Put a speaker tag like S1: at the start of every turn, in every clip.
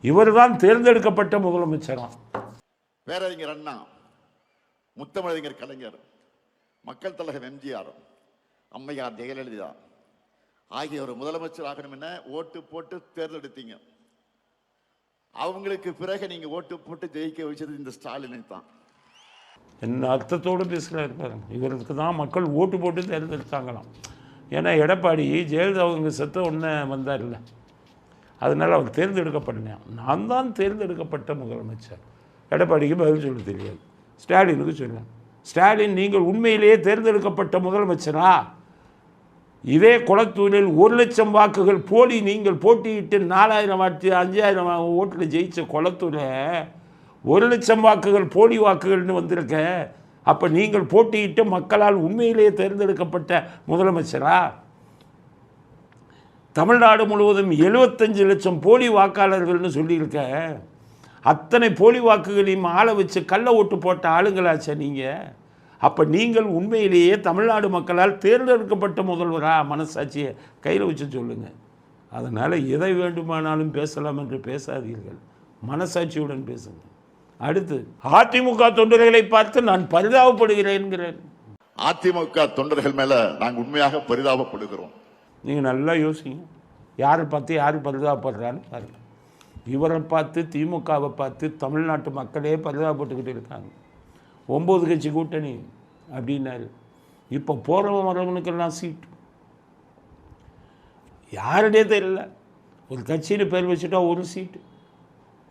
S1: இவர் தான் தேர்ந்தெடுக்கப்பட்ட முதலமைச்சராம்.
S2: பேரறிஞர் அண்ணா, முத்தமிழறிஞர் கலைஞர், மக்கள் தலைவர் எம்ஜிஆர், அம்மையார் ஜெயலலிதா ஆகியோர் முதலமைச்சர் ஆகணும் என ஓட்டு போட்டு தேர்ந்தெடுத்தீங்க. அவங்களுக்கு பிறகு நீங்க ஓட்டு போட்டு ஜெயிக்க வச்சது இந்த ஸ்டாலினை தான்.
S1: என்ன அர்த்தத்தோடு பேசுகிறாரு பாருங்க. இவருக்கு தான் மக்கள் ஓட்டு போட்டு தேர்ந்தெடுத்தாங்களாம். ஏன்னா எடப்பாடி ஜெயலலிதா அவங்க செத்த ஒன்று வந்தார் இல்லை, அதனால் அவர் தேர்ந்தெடுக்கப்படலையாம். நான் தான் தேர்ந்தெடுக்கப்பட்ட முதலமைச்சர். எடப்பாடிக்கு பதில் சொல்ல தெரியாது, ஸ்டாலினுக்கு சொல்லலாம். ஸ்டாலின், நீங்கள் உண்மையிலேயே தேர்ந்தெடுக்கப்பட்ட முதலமைச்சரா? இதே குளத்தூரில் 1,00,000 வாக்குகள் போலி நீங்கள் போட்டியிட்டு 4,000 வாட்டு 5,000 ஓட்டில் ஜெயித்த குளத்தூரில் 1,00,000 வாக்குகள் போலி வாக்குகள்னு வந்திருக்க. அப்போ நீங்கள் போட்டியிட்டு மக்களால் உண்மையிலேயே தேர்ந்தெடுக்கப்பட்ட முதலமைச்சரா? தமிழ்நாடு முழுவதும் 75 லட்சம் போலி வாக்காளர்கள்னு சொல்லியிருக்க. அத்தனை போலி வாக்குகளையும் ஆளை வச்சு கள்ள ஓட்டு போட்ட ஆளுங்களாச்சா நீங்கள்? அப்போ நீங்கள் உண்மையிலேயே தமிழ்நாடு மக்களால் தேர்ந்தெடுக்கப்பட்ட முதல்வரா? மனசாட்சியை கையில் வச்சு சொல்லுங்கள். அதனால் எதை வேண்டுமானாலும் பேசலாம் என்று பேசாதீர்கள், மனசாட்சியுடன் பேசுங்க. அடுத்து, அதிமுக தொண்டர்களை பார்த்து நான் பரிதாபப்படுகிறேன்.
S2: அதிமுக தொண்டர்கள் மேல நாங்கள் உண்மையாக பரிதாபப்படுகிறோம்.
S1: நீங்கள் நல்லா யோசிங்க, யாரை பார்த்து யார் பரிதாபப்படுறான்னு பாருங்க. இவரை பார்த்து, திமுகவை பார்த்து தமிழ்நாட்டு மக்களே பரிதாபப்பட்டுக்கிட்டு இருக்காங்க. 9 கட்சி கூட்டணி அப்படின்னாரு. இப்போ போகிறவன் வரவனுக்கெல்லாம் சீட்டு யாருடே தெரியல. ஒரு கட்சியில் பேர் வச்சுட்டா ஒரு சீட்டு.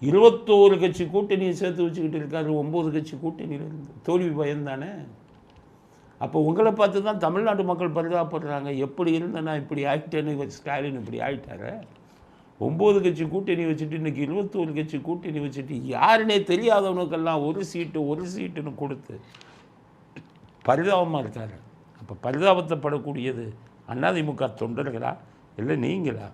S1: 21 கட்சி கூட்டணியை சேர்த்து வச்சுக்கிட்டு இருக்காரு. 9 கட்சி கூட்டணியிலேருந்து தோல்வி பயந்தானே. அப்போ உங்களை பார்த்து தான் தமிழ்நாட்டு மக்கள் பரிதாபப்படுறாங்க. எப்படி இருந்தேன்னா இப்படி ஆகிட்டேன்னு ஸ்டாலின் இப்படி ஆகிட்டாரு. 9 கட்சி கூட்டணி வச்சுட்டு இன்றைக்கி 21 கட்சி கூட்டணி வச்சுட்டு யாருன்னே தெரியாதவனுக்கெல்லாம் ஒரு சீட்டுன்னு கொடுத்து பரிதாபமாக இருக்காரு. அப்போ பரிதாபத்தைப்படக்கூடியது அதிமுக தொண்டர்களா இல்லை நீங்களா?